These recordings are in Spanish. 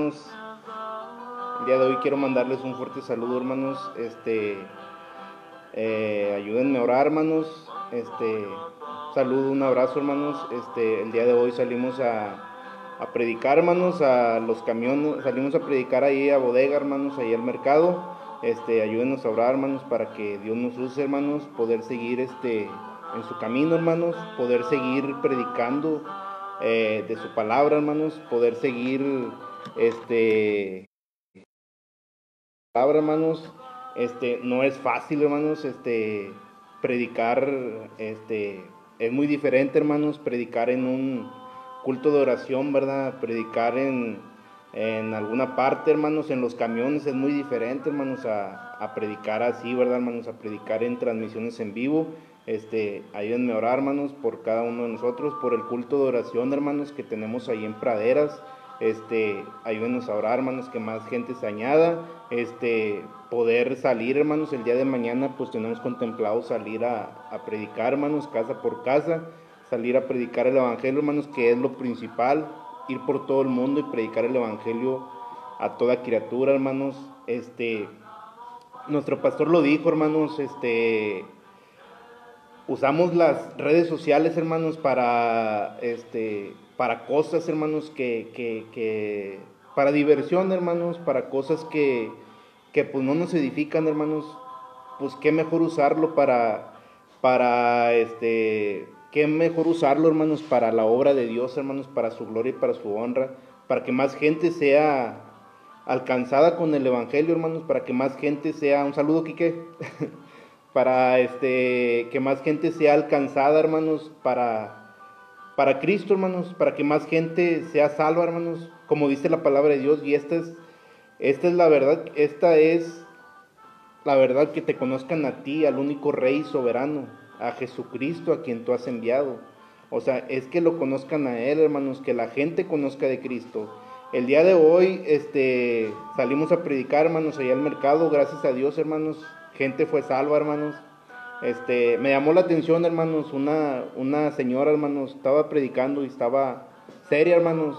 El día de hoy quiero mandarles un fuerte saludo, hermanos. Ayúdenme a orar, hermanos. Saludo, un abrazo, hermanos. El día de hoy salimos a predicar, hermanos, a los camiones. Salimos a predicar ahí a bodega, hermanos, ahí al mercado. Ayúdenos a orar, hermanos, para que Dios nos use, hermanos, poder seguir en su camino, hermanos, poder seguir predicando de su palabra, hermanos, poder seguir palabra, hermanos. No es fácil, hermanos. Predicar, es muy diferente, hermanos, predicar en un culto de oración, ¿verdad? Predicar en alguna parte, hermanos, en los camiones es muy diferente, hermanos, a predicar así, ¿verdad, hermanos? A predicar en transmisiones en vivo. Ayúdenme a orar, hermanos, por cada uno de nosotros, por el culto de oración, hermanos, que tenemos ahí en Praderas. Ayúdenos a orar, hermanos, que más gente se añada, poder salir, hermanos. El día de mañana pues tenemos contemplado salir a predicar, hermanos, casa por casa, salir a predicar el evangelio, hermanos, que es lo principal, ir por todo el mundo y predicar el evangelio a toda criatura, hermanos. Nuestro pastor lo dijo, hermanos. Usamos las redes sociales, hermanos, para cosas, hermanos, para diversión, hermanos, para cosas que pues no nos edifican, hermanos. Pues qué mejor usarlo qué mejor usarlo, hermanos, para la obra de Dios, hermanos, para su gloria y para su honra, para que más gente sea alcanzada con el evangelio, hermanos, para que más gente sea, un saludo, Quique, para que más gente sea alcanzada, hermanos, para Cristo, hermanos, para que más gente sea salva, hermanos, como dice la palabra de Dios. Y esta es la verdad, que te conozcan a ti, al único Rey soberano, a Jesucristo, a quien tú has enviado. O sea, es que lo conozcan a Él, hermanos, que la gente conozca de Cristo. El día de hoy, salimos a predicar, hermanos, allá al mercado. Gracias a Dios, hermanos, gente fue salva, hermanos. Me llamó la atención, hermanos, una señora, hermanos, estaba predicando y estaba seria, hermanos.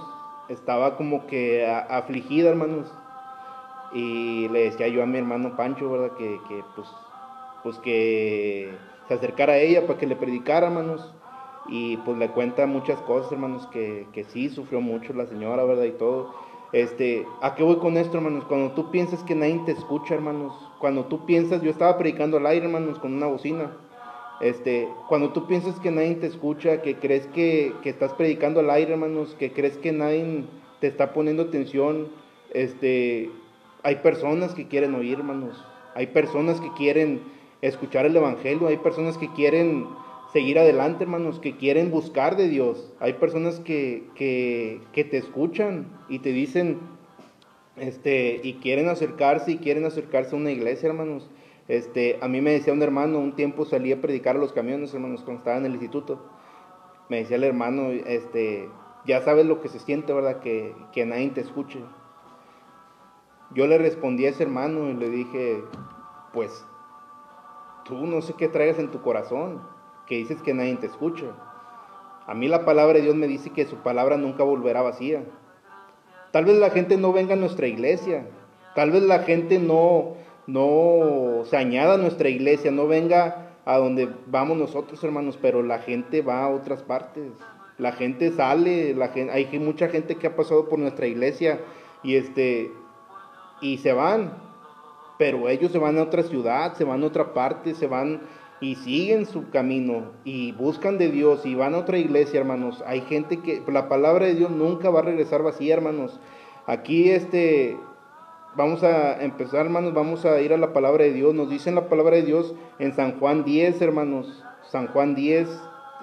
Estaba como que afligida, hermanos. Y le decía yo a mi hermano Pancho, ¿verdad? Pues que se acercara a ella para que le predicara, hermanos. Y pues le cuenta muchas cosas, hermanos, que sí sufrió mucho la señora, ¿verdad? Y todo. ¿A qué voy con esto, hermanos? Cuando tú piensas que nadie te escucha, hermanos. Cuando tú piensas, yo estaba predicando al aire, hermanos, con una bocina. Cuando tú piensas que nadie te escucha, que crees que estás predicando al aire, hermanos, que crees que nadie te está poniendo atención, hay personas que quieren oír, hermanos. Hay personas que quieren escuchar el evangelio. Hay personas que quieren seguir adelante, hermanos, que quieren buscar de Dios. Hay personas que te escuchan y te dicen, y quieren acercarse a una iglesia, hermanos. A mí me decía un hermano, un tiempo salí a predicar a los camiones, hermanos, cuando estaba en el instituto. Me decía el hermano, ya sabes lo que se siente, ¿verdad? Que nadie te escuche. Yo le respondí a ese hermano y le dije, pues, tú no sé qué traigas en tu corazón, que dices que nadie te escucha. A mí la palabra de Dios me dice que su palabra nunca volverá vacía. Tal vez la gente no venga a nuestra iglesia, tal vez la gente no se añada a nuestra iglesia, no venga a donde vamos nosotros, hermanos, pero la gente va a otras partes. La gente sale, hay mucha gente que ha pasado por nuestra iglesia y se van, pero ellos se van a otra ciudad, se van a otra parte, se van y siguen su camino y buscan de Dios y van a otra iglesia, hermanos. Hay gente que la palabra de Dios nunca va a regresar vacía, hermanos. Aquí vamos a empezar, hermanos, vamos a ir a la palabra de Dios. Nos dice en la palabra de Dios en San Juan 10, hermanos. San Juan 10,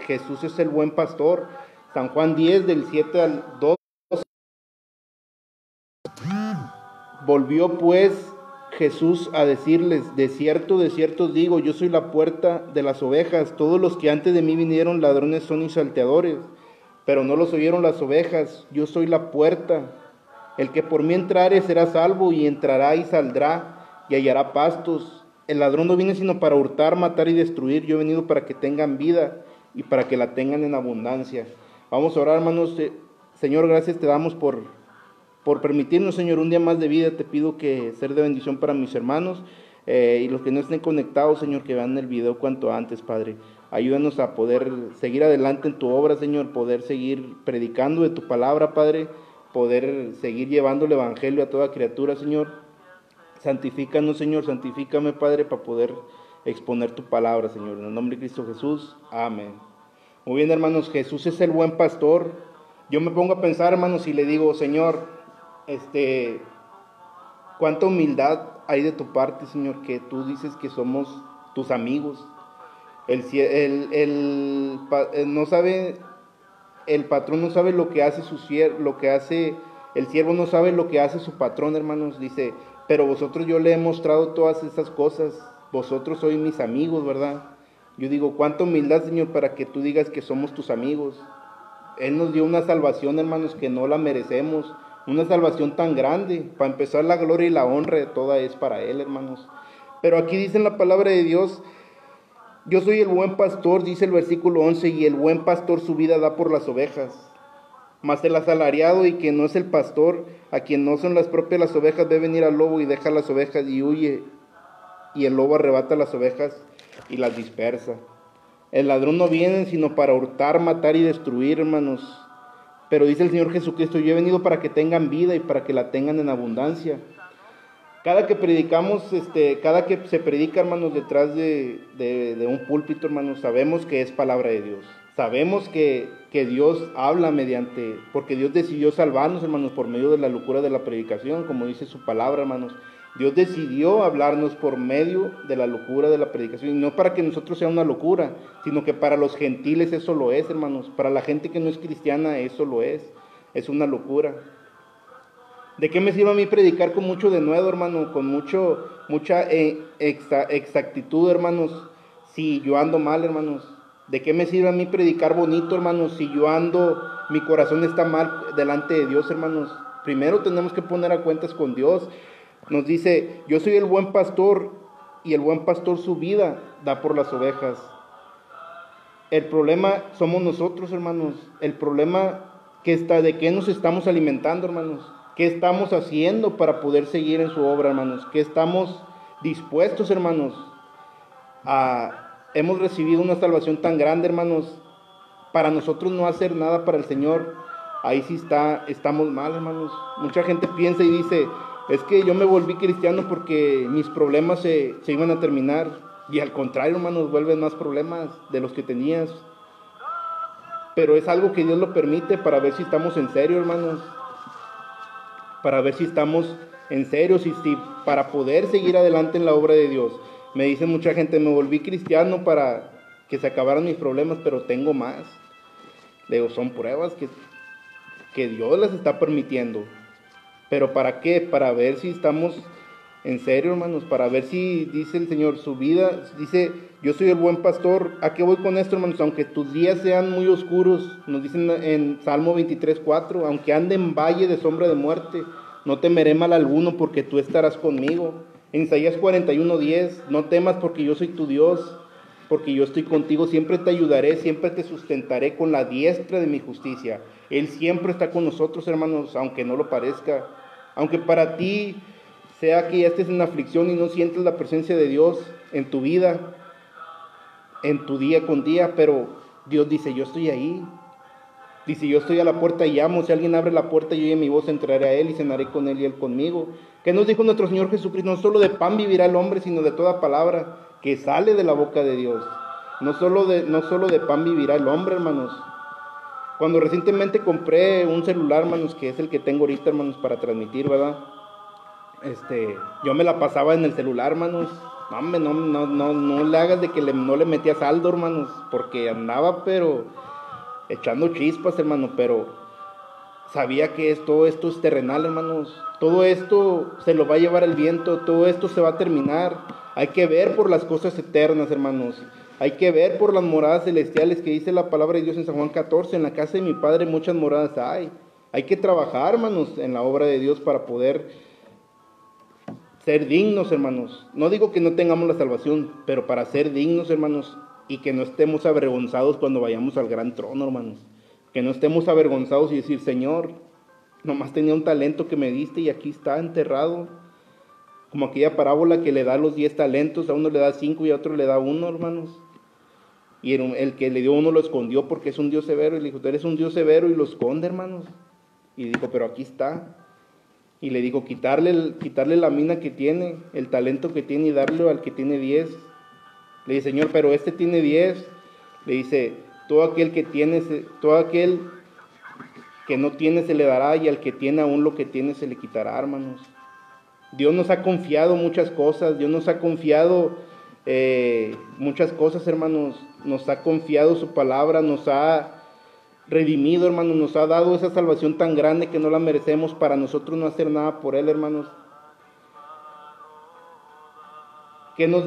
Jesús es el buen pastor. San Juan 10 del 7 al 2. Volvió pues Jesús a decirles, de cierto os digo, yo soy la puerta de las ovejas. Todos los que antes de mí vinieron ladrones son y salteadores, pero no los oyeron las ovejas. Yo soy la puerta. El que por mí entrare será salvo, y entrará y saldrá y hallará pastos. El ladrón no viene sino para hurtar, matar y destruir. Yo he venido para que tengan vida y para que la tengan en abundancia. Vamos a orar, hermanos. Señor, gracias te damos por por permitirnos, Señor, un día más de vida. Te pido que ser de bendición para mis hermanos y los que no estén conectados, Señor, que vean el video cuanto antes, Padre. Ayúdanos a poder seguir adelante en tu obra, Señor, poder seguir predicando de tu palabra, Padre, poder seguir llevando el evangelio a toda criatura, Señor. Santifícanos, Señor, santifícame, Padre, para poder exponer tu palabra, Señor. En el nombre de Cristo Jesús, amén. Muy bien, hermanos, Jesús es el buen pastor. Yo me pongo a pensar, hermanos, y le digo, Señor, cuánta humildad hay de tu parte, Señor, que tú dices que somos tus amigos. No sabe, el patrón no sabe lo que hace su siervo, el siervo no sabe lo que hace su patrón, hermanos. Dice, pero vosotros yo le he mostrado todas estas cosas, vosotros sois mis amigos, ¿verdad? Yo digo, cuánta humildad, Señor, para que tú digas que somos tus amigos. Él nos dio una salvación, hermanos, que no la merecemos, una salvación tan grande. Para empezar, la gloria y la honra de toda es para Él, hermanos. Pero aquí dice en la palabra de Dios, yo soy el buen pastor, dice el versículo 11, y el buen pastor su vida da por las ovejas. Mas el asalariado y que no es el pastor, a quien no son las propias las ovejas, ve venir al lobo y deja las ovejas y huye. Y el lobo arrebata las ovejas y las dispersa. El ladrón no viene sino para hurtar, matar y destruir, hermanos. Pero dice el Señor Jesucristo, yo he venido para que tengan vida y para que la tengan en abundancia. Cada que predicamos, cada que se predica, hermanos, detrás de un púlpito, hermanos, sabemos que es palabra de Dios. Sabemos que Dios habla porque Dios decidió salvarnos, hermanos, por medio de la locura de la predicación, como dice su palabra, hermanos. Dios decidió hablarnos por medio de la locura de la predicación, y no para que nosotros sea una locura, sino que para los gentiles eso lo es, hermanos. Para la gente que no es cristiana eso lo es una locura. ¿De qué me sirve a mí predicar con mucho denuedo, hermano? Con mucha exactitud, hermanos, si yo ando mal, hermanos. ¿De qué me sirve a mí predicar bonito, hermanos, si mi corazón está mal delante de Dios, hermanos? Primero tenemos que poner a cuentas con Dios. Nos dice, yo soy el buen pastor, y el buen pastor su vida da por las ovejas. El problema somos nosotros, hermanos. El problema de qué nos estamos alimentando, hermanos. ¿Qué estamos haciendo para poder seguir en su obra, hermanos? ¿Qué estamos dispuestos, hermanos? Hemos recibido una salvación tan grande, hermanos. Para nosotros no hacer nada para el Señor, ahí sí estamos mal, hermanos. Mucha gente piensa y dice, es que yo me volví cristiano porque mis problemas se iban a terminar. Y al contrario, hermanos, vuelven más problemas de los que tenías. Pero es algo que Dios lo permite para ver si estamos en serio, hermanos. Para ver si estamos en serio, para poder seguir adelante en la obra de Dios. Me dice mucha gente, me volví cristiano para que se acabaran mis problemas, pero tengo más. Le digo, son pruebas que Dios las está permitiendo. ¿Pero para qué? Para ver si estamos en serio, hermanos, para ver si, dice el Señor, su vida, dice, yo soy el buen pastor. ¿A qué voy con esto, hermanos? Aunque tus días sean muy oscuros, nos dicen en Salmo 23:4, aunque ande en valle de sombra de muerte, no temeré mal alguno porque tú estarás conmigo. En Isaías 41:10, no temas porque yo soy tu Dios, porque yo estoy contigo, siempre te ayudaré, siempre te sustentaré con la diestra de mi justicia. Él siempre está con nosotros, hermanos, aunque no lo parezca. Aunque para ti sea que ya estés en aflicción y no sientes la presencia de Dios en tu vida, en tu día con día, pero Dios dice, yo estoy ahí. Dice, yo estoy a la puerta y llamo. Si alguien abre la puerta y oye mi voz, entraré a él y cenaré con él y él conmigo. ¿Qué nos dijo nuestro Señor Jesucristo? No solo de pan vivirá el hombre, sino de toda palabra que sale de la boca de Dios. No solo de pan vivirá el hombre, hermanos. Cuando recientemente compré un celular, hermanos, que es el que tengo ahorita, hermanos, para transmitir, ¿verdad? Yo me la pasaba en el celular, hermanos. No, hombre, no le hagas de que no le metía saldo, hermanos, porque andaba, pero echando chispas, hermano, pero sabía que todo esto es terrenal, hermanos. Todo esto se lo va a llevar el viento, todo esto se va a terminar. Hay que ver por las cosas eternas, hermanos. Hay que ver por las moradas celestiales que dice la palabra de Dios en San Juan 14. En la casa de mi Padre muchas moradas hay. Hay que trabajar, hermanos, en la obra de Dios para poder ser dignos, hermanos. No digo que no tengamos la salvación, pero para ser dignos, hermanos, y que no estemos avergonzados cuando vayamos al gran trono, hermanos. Que no estemos avergonzados y decir, Señor, Nomás tenía un talento que me diste y aquí está enterrado. Como aquella parábola que le da los 10 talentos, a uno le da 5 y a otro le da 1, hermanos. Y el que le dio 1 lo escondió porque es un Dios severo. Y le dijo, tú eres un Dios severo, y lo esconde, hermanos. Y dijo, pero aquí está. Y le dijo, quitarle la mina que tiene, el talento que tiene, y darle al que tiene 10. Le dice, Señor, pero este tiene 10. Le dice, todo aquel que no tiene se le dará, y al que tiene aún lo que tiene se le quitará, hermanos. Dios nos ha confiado muchas cosas, Dios nos ha confiado muchas cosas, hermanos. Nos ha confiado su palabra, nos ha redimido, hermanos, nos ha dado esa salvación tan grande que no la merecemos para nosotros no hacer nada por Él, hermanos.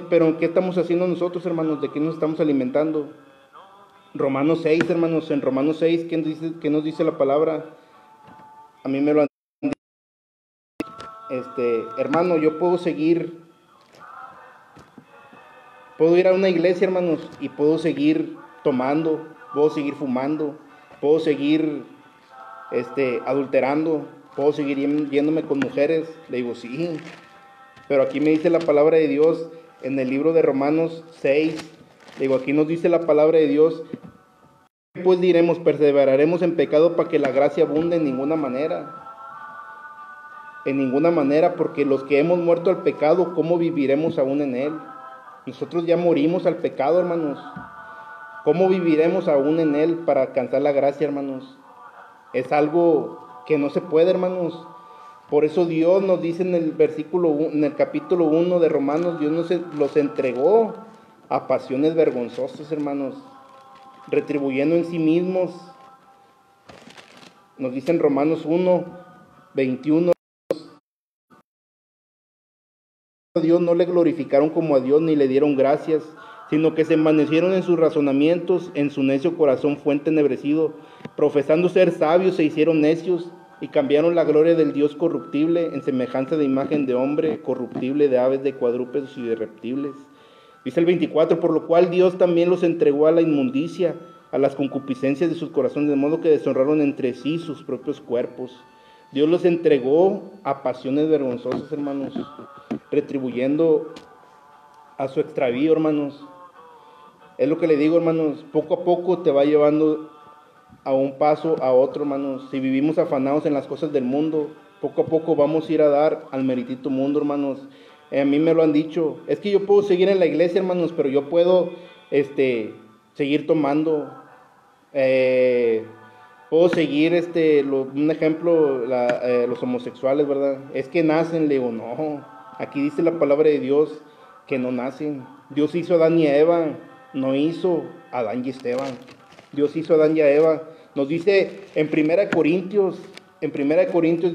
Pero ¿qué estamos haciendo nosotros, hermanos? ¿De qué nos estamos alimentando? Romanos 6, hermanos, en Romanos 6, ¿qué nos dice la palabra? A mí me lo han dicho, hermano, yo puedo ir a una iglesia, hermanos, y puedo seguir tomando, puedo seguir fumando, puedo seguir adulterando, puedo seguir yéndome con mujeres. Le digo, sí, pero aquí me dice la palabra de Dios en el libro de Romanos 6. Le digo, aquí nos dice la palabra de Dios, pues diremos, perseveraremos en pecado para que la gracia abunde. En ninguna manera, porque los que hemos muerto al pecado, ¿cómo viviremos aún en él? Nosotros ya morimos al pecado, hermanos. ¿Cómo viviremos aún en él para alcanzar la gracia, hermanos? Es algo que no se puede, hermanos. Por eso Dios nos dice en el capítulo 1 de Romanos, Dios los entregó a pasiones vergonzosas, hermanos, retribuyendo en sí mismos. Nos dice en Romanos 1:21, a Dios no le glorificaron como a Dios ni le dieron gracias, sino que se envanecieron en sus razonamientos, en su necio corazón fue entenebrecido, profesando ser sabios se hicieron necios, y cambiaron la gloria del Dios corruptible en semejanza de imagen de hombre corruptible, de aves, de cuadrúpedos y de reptiles. Dice el 24, por lo cual Dios también los entregó a la inmundicia, a las concupiscencias de sus corazones, de modo que deshonraron entre sí sus propios cuerpos. Dios los entregó a pasiones vergonzosas, hermanos, retribuyendo a su extravío, hermanos. Es lo que le digo, hermanos, poco a poco te va llevando a un paso a otro, hermanos. Si vivimos afanados en las cosas del mundo, poco a poco vamos a ir a dar al meritito mundo, hermanos. A mí me lo han dicho, es que yo puedo seguir en la iglesia, hermanos, pero yo puedo seguir tomando, puedo seguir, un ejemplo, los homosexuales, ¿verdad? Es que nacen, le digo, no, aquí dice la palabra de Dios que no nacen. Dios hizo a Adán y a Eva, no hizo a Adán y Esteban. Dios hizo a Adán y a Eva. Nos dice en 1 Corintios,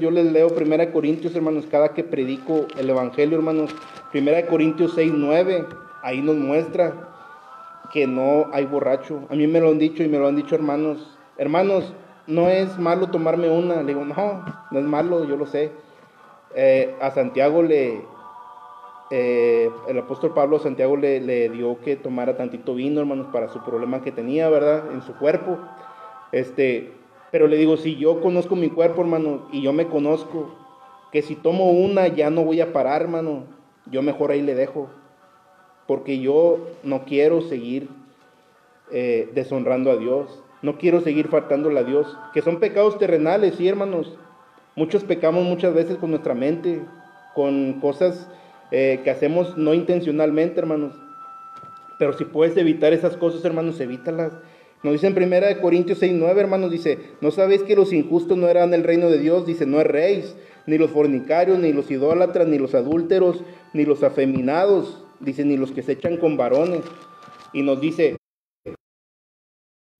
yo les leo 1 Corintios, hermanos, cada que predico el evangelio, hermanos. 1 Corintios 6:9, ahí nos muestra que no hay borracho. A mí me lo han dicho y me lo han dicho hermanos, no es malo tomarme una. Le digo, no es malo, yo lo sé. A Santiago el apóstol Pablo a Santiago le dio que tomara tantito vino, hermanos, para su problema que tenía, ¿verdad?, en su cuerpo. Pero le digo, si yo conozco mi cuerpo, hermano, y yo me conozco, que si tomo una ya no voy a parar, hermano, yo mejor ahí le dejo, porque yo no quiero seguir deshonrando a Dios, no quiero seguir faltándole a Dios, que son pecados terrenales, sí, hermanos. Muchos pecamos muchas veces con nuestra mente, con cosas que hacemos no intencionalmente, hermanos. Pero si puedes evitar esas cosas, hermanos, evítalas. Nos dice en 1 Corintios 6:9, hermanos, dice, ¿no sabéis que los injustos no heredarán el reino de Dios? Dice, no erréis, ni los fornicarios, ni los idólatras, ni los adúlteros, ni los afeminados, dice, ni los que se echan con varones. Y nos dice,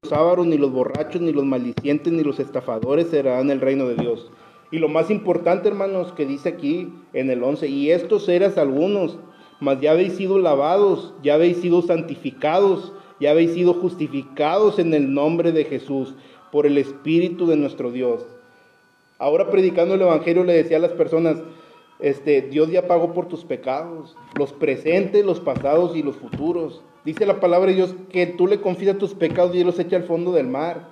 los ávaros, ni los borrachos, ni los maldicientes, ni los estafadores heredarán el reino de Dios. Y lo más importante, hermanos, que dice aquí en el 11, y estos eras algunos, mas ya habéis sido lavados, ya habéis sido santificados, ya habéis sido justificados en el nombre de Jesús, por el Espíritu de nuestro Dios. Ahora, predicando el Evangelio, le decía a las personas, Dios ya pagó por tus pecados, los presentes, los pasados y los futuros. Dice la palabra de Dios que tú le confiesas tus pecados y Él los echa al fondo del mar.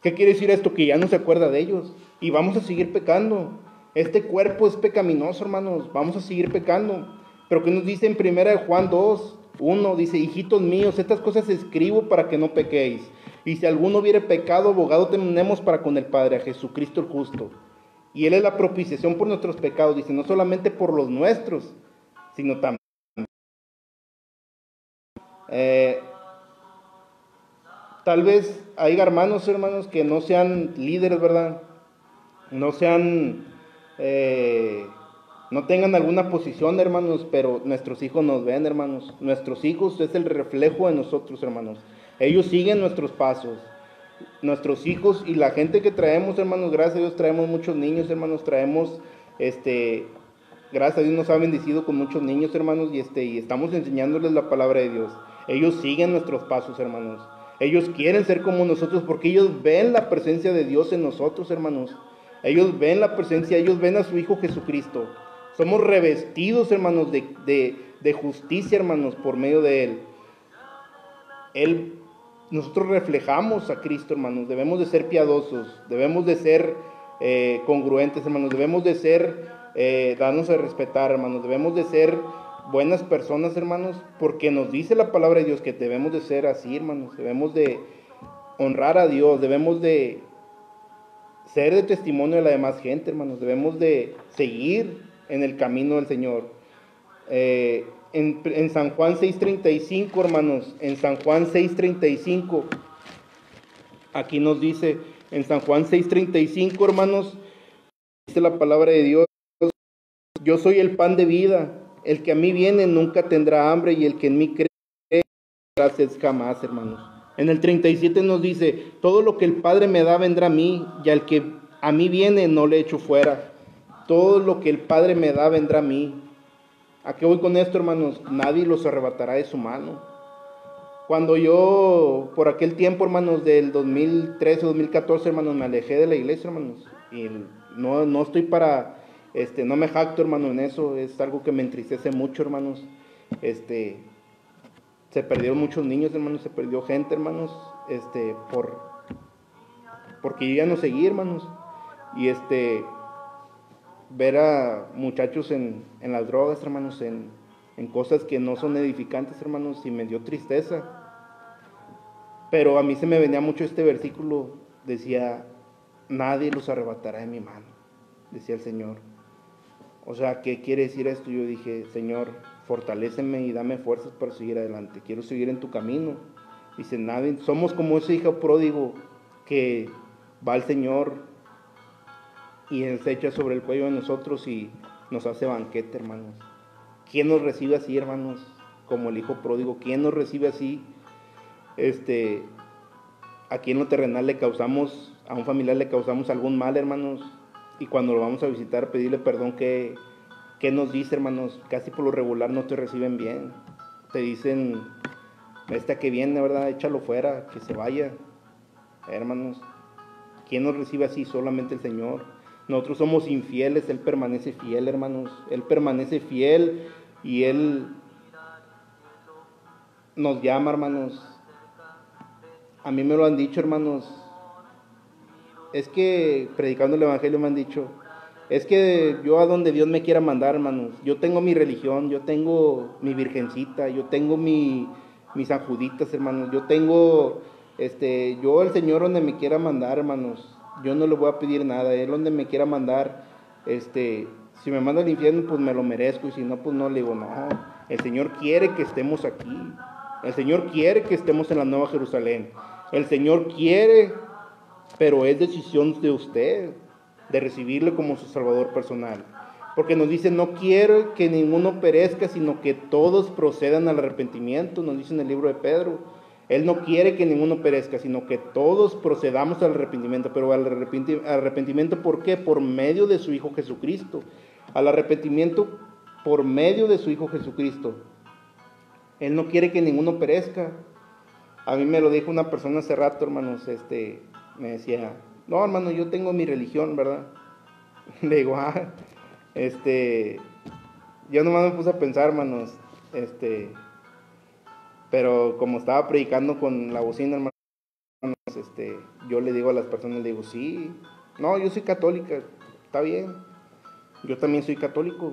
¿Qué quiere decir esto? Que ya no se acuerda de ellos y vamos a seguir pecando. Este cuerpo es pecaminoso, hermanos, vamos a seguir pecando. Pero ¿qué nos dice en 1 Juan 2:1? Dice: hijitos míos, estas cosas escribo para que no pequéis. Y si alguno hubiere pecado, abogado tenemos para con el Padre, a Jesucristo el justo. Y Él es la propiciación por nuestros pecados. Dice, no solamente por los nuestros, sino también. Tal vez hay hermanos, que no sean líderes, ¿verdad? No sean, no tengan alguna posición, hermanos, pero nuestros hijos nos ven, hermanos. Nuestros hijos es el reflejo de nosotros, hermanos. Ellos siguen nuestros pasos. Nuestros hijos y la gente que traemos, hermanos, gracias a Dios traemos muchos niños, hermanos, traemos, gracias a Dios nos ha bendecido con muchos niños, hermanos, y estamos enseñándoles la palabra de Dios. Ellos siguen nuestros pasos, hermanos. Ellos quieren ser como nosotros porque ellos ven la presencia de Dios en nosotros, hermanos. Ellos ven la presencia, ellos ven a su Hijo Jesucristo. Somos revestidos, hermanos, de justicia, hermanos, por medio de Él. Nosotros reflejamos a Cristo, hermanos. Debemos de ser piadosos, debemos de ser congruentes, hermanos. Debemos de ser, darnos a respetar, hermanos. Debemos de ser buenas personas, hermanos, porque nos dice la palabra de Dios que debemos de ser así, hermanos. Debemos de honrar a Dios, debemos de ser de testimonio de la demás gente, hermanos. Debemos de seguir en el camino del Señor. En San Juan 6:35, hermanos, en San Juan 6:35, aquí nos dice, en San Juan 6:35, hermanos, dice la palabra de Dios: yo soy el pan de vida, el que a mí viene nunca tendrá hambre, y el que en mí cree no tendrá sed jamás, hermanos. En el 37 nos dice: todo lo que el Padre me da vendrá a mí, y al que a mí viene no le echo fuera. Todo lo que el Padre me da vendrá a mí. ¿A qué voy con esto, hermanos? Nadie los arrebatará de su mano. Cuando yo, por aquel tiempo, hermanos, del 2013, 2014, hermanos, me alejé de la iglesia, hermanos. Y no estoy para, no me jacto, hermano, en eso. Es algo que me entristece mucho, hermanos. Se perdieron muchos niños, hermanos, se perdió gente, hermanos, porque yo ya no seguí, hermanos. Y ver a muchachos en las drogas, hermanos, en cosas que no son edificantes, hermanos, y me dio tristeza. Pero a mí se me venía mucho este versículo, decía: nadie los arrebatará de mi mano, decía el Señor. O sea, ¿qué quiere decir esto? Yo dije: Señor, fortaléceme y dame fuerzas para seguir adelante, quiero seguir en tu camino. Dice: nadie, somos como ese hijo pródigo que va al Señor y Él se echa sobre el cuello de nosotros y nos hace banquete, hermanos. ¿Quién nos recibe así, hermanos? Como el hijo pródigo. ¿Quién nos recibe así? Aquí en lo terrenal le causamos, a un familiar le causamos algún mal, hermanos, y cuando lo vamos a visitar, pedirle perdón, ¿qué nos dice, hermanos? Casi por lo regular no te reciben bien. Te dicen: que viene, ¿verdad? Échalo fuera, que se vaya. Hermanos, ¿quién nos recibe así? Solamente el Señor. Nosotros somos infieles, Él permanece fiel, hermanos. Él permanece fiel y Él nos llama, hermanos. A mí me lo han dicho, hermanos. Es que predicando el Evangelio me han dicho: es que yo a donde Dios me quiera mandar, hermanos. Yo tengo mi religión, yo tengo mi virgencita, yo tengo mis sanjuditas, hermanos. Yo tengo, yo el Señor donde me quiera mandar, hermanos. Yo no le voy a pedir nada, Él donde me quiera mandar. Si me manda al infierno, pues me lo merezco, y si no, pues no. Le digo: no, el Señor quiere que estemos aquí. El Señor quiere que estemos en la Nueva Jerusalén. El Señor quiere, pero es decisión de usted de recibirle como su Salvador personal. Porque nos dice: no quiero que ninguno perezca, sino que todos procedan al arrepentimiento, nos dice en el libro de Pedro. Él no quiere que ninguno perezca, sino que todos procedamos al arrepentimiento. Pero al arrepentimiento, ¿por qué? Por medio de su Hijo Jesucristo. Al arrepentimiento por medio de su Hijo Jesucristo. Él no quiere que ninguno perezca. A mí me lo dijo una persona hace rato, hermanos, me decía: no, hermano, yo tengo mi religión, ¿verdad? Le digo: yo nomás me puse a pensar, hermanos, pero como estaba predicando con la bocina, hermano, yo le digo a las personas, le digo, sí, no, yo soy católica, está bien, yo también soy católico,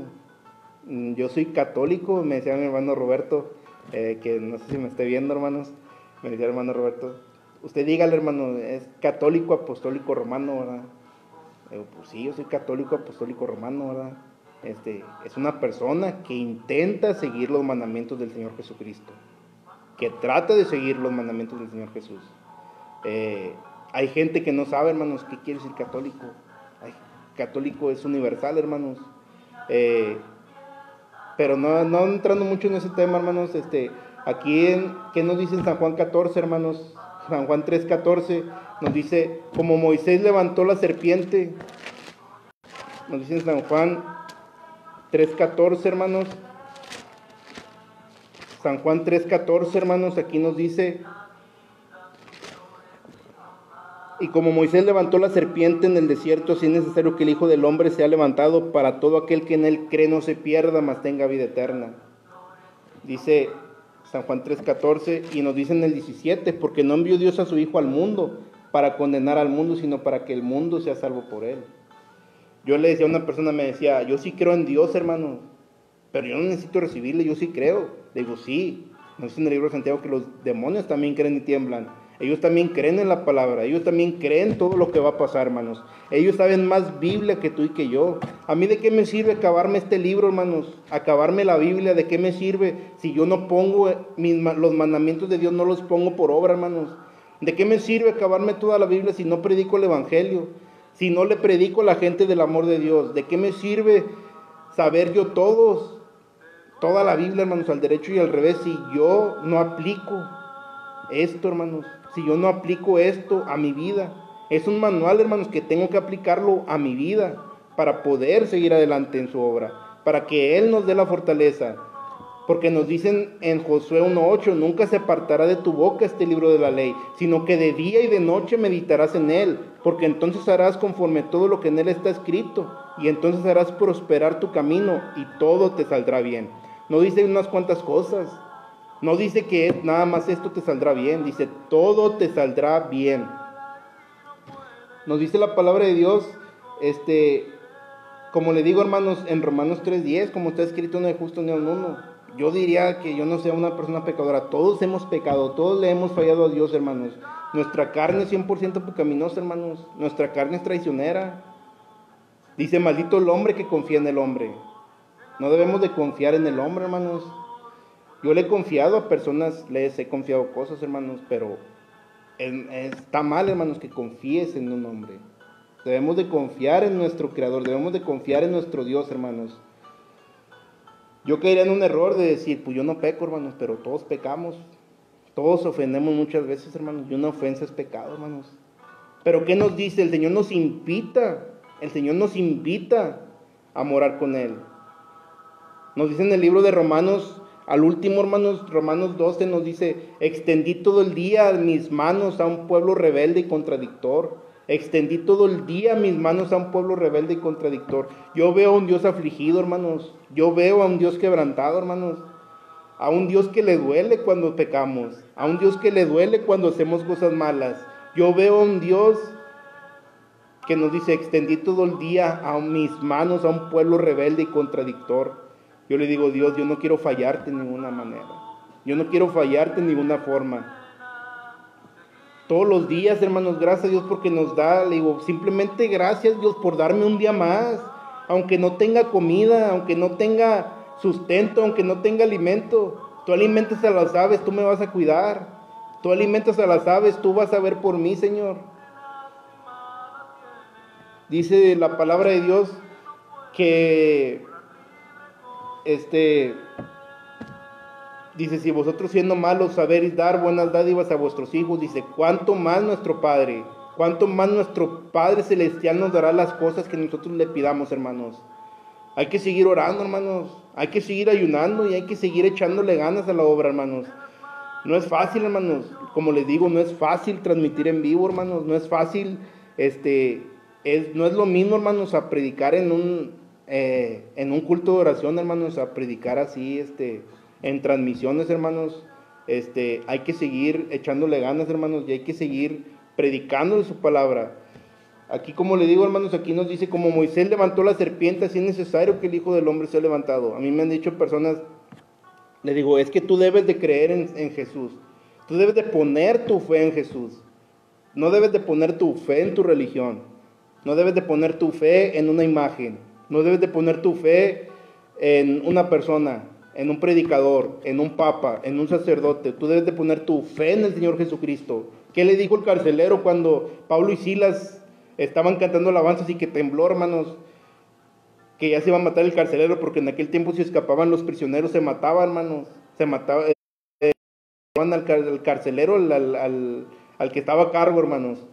yo soy católico, me decía mi hermano Roberto, que no sé si me esté viendo, hermanos, me decía el hermano Roberto, usted dígale, hermano, es católico apostólico romano, ¿verdad? Le digo, pues sí, yo soy católico apostólico romano, ¿verdad? Es una persona que intenta seguir los mandamientos del Señor Jesucristo, que trata de seguir los mandamientos del Señor Jesús. Hay gente que no sabe, hermanos, qué quiere decir católico. Católico es universal, hermanos. Pero no entrando mucho en ese tema, hermanos, ¿qué nos dice en San Juan 14, hermanos? San Juan 3:14 nos dice, como Moisés levantó la serpiente, nos dice en San Juan 3:14, hermanos. San Juan 3:14, hermanos, aquí nos dice, y como Moisés levantó la serpiente en el desierto, así es necesario que el Hijo del Hombre sea levantado para todo aquel que en él cree no se pierda, mas tenga vida eterna. Dice San Juan 3:14, y nos dice en el 17, porque no envió Dios a su Hijo al mundo para condenar al mundo, sino para que el mundo sea salvo por él. Yo le decía a una persona, me decía, yo sí creo en Dios, hermano, pero yo no necesito recibirle, yo sí creo. Le digo, sí, nos dice en el libro de Santiago que los demonios también creen y tiemblan. Ellos también creen en la palabra, ellos también creen todo lo que va a pasar, hermanos. Ellos saben más Biblia que tú y que yo. ¿A mí de qué me sirve acabarme este libro, hermanos? Acabarme la Biblia, ¿de qué me sirve si yo no pongo los mandamientos de Dios, no los pongo por obra, hermanos? ¿De qué me sirve acabarme toda la Biblia si no predico el Evangelio? Si no le predico a la gente del amor de Dios. ¿De qué me sirve saber yo toda la Biblia, hermanos, al derecho y al revés, si yo no aplico esto, hermanos? Si yo no aplico esto a mi vida. Es un manual, hermanos, que tengo que aplicarlo a mi vida para poder seguir adelante en su obra, para que Él nos dé la fortaleza. Porque nos dicen en Josué 1:8, nunca se apartará de tu boca este libro de la ley, sino que de día y de noche meditarás en él, porque entonces harás conforme todo lo que en él está escrito, y entonces harás prosperar tu camino y todo te saldrá bien. No dice unas cuantas cosas, no dice que nada más esto te saldrá bien, dice todo te saldrá bien. Nos dice la palabra de Dios, como le digo, hermanos, en Romanos 3:10, como está escrito, no hay justo ni aun uno. Yo diría que yo no sea una persona pecadora. Todos hemos pecado, todos le hemos fallado a Dios, hermanos. Nuestra carne es 100% pecaminosa, hermanos. Nuestra carne es traicionera. Dice, maldito el hombre que confía en el hombre. No debemos de confiar en el hombre, hermanos. Yo le he confiado a personas, les he confiado cosas, hermanos, pero está mal, hermanos, que confíes en un hombre. Debemos de confiar en nuestro Creador, debemos de confiar en nuestro Dios, hermanos. Yo caería en un error de decir, pues yo no peco, hermanos, pero todos pecamos. Todos ofendemos muchas veces, hermanos, y una ofensa es pecado, hermanos. Pero ¿qué nos dice? El Señor nos invita a morar con Él. Nos dice en el libro de Romanos, al último, hermanos, Romanos 12 nos dice, extendí todo el día mis manos a un pueblo rebelde y contradictor. Extendí todo el día mis manos a un pueblo rebelde y contradictor. Yo veo a un Dios afligido, hermanos. Yo veo a un Dios quebrantado, hermanos. A un Dios que le duele cuando pecamos. A un Dios que le duele cuando hacemos cosas malas. Yo veo a un Dios que nos dice, extendí todo el día a mis manos a un pueblo rebelde y contradictor. Yo le digo, Dios, yo no quiero fallarte de ninguna manera. Yo no quiero fallarte de ninguna forma. Todos los días, hermanos, gracias a Dios porque nos da, le digo, simplemente gracias Dios por darme un día más, aunque no tenga comida, aunque no tenga sustento, aunque no tenga alimento, tú alimentas a las aves, tú me vas a cuidar, tú alimentas a las aves, tú vas a ver por mí, Señor. Dice la palabra de Dios que, dice, si vosotros siendo malos sabéis dar buenas dádivas a vuestros hijos, dice, cuánto más nuestro Padre Celestial nos dará las cosas que nosotros le pidamos, hermanos. Hay que seguir orando, hermanos. Hay que seguir ayunando y hay que seguir echándole ganas a la obra, hermanos. No es fácil, hermanos. Como les digo, no es fácil transmitir en vivo, hermanos. No es fácil, no es lo mismo, hermanos, a predicar en un culto de oración, hermanos, a predicar así, en transmisiones, hermanos. Hay que seguir echándole ganas, hermanos, y hay que seguir predicando su palabra. Aquí, como le digo, hermanos, aquí nos dice, como Moisés levantó la serpiente, así es necesario que el Hijo del Hombre sea levantado. A mí me han dicho personas, le digo, es que tú debes de creer en Jesús. Tú debes de poner tu fe en Jesús. No debes de poner tu fe en tu religión. No debes de poner tu fe en una imagen. No debes de poner tu fe en una persona, en un predicador, en un papa, en un sacerdote. Tú debes de poner tu fe en el Señor Jesucristo. ¿Qué le dijo el carcelero cuando Pablo y Silas estaban cantando alabanzas y que tembló, hermanos? Que ya se iba a matar el carcelero, porque en aquel tiempo si escapaban los prisioneros se mataban, hermanos. Se mataban al carcelero, al que estaba a cargo, hermanos.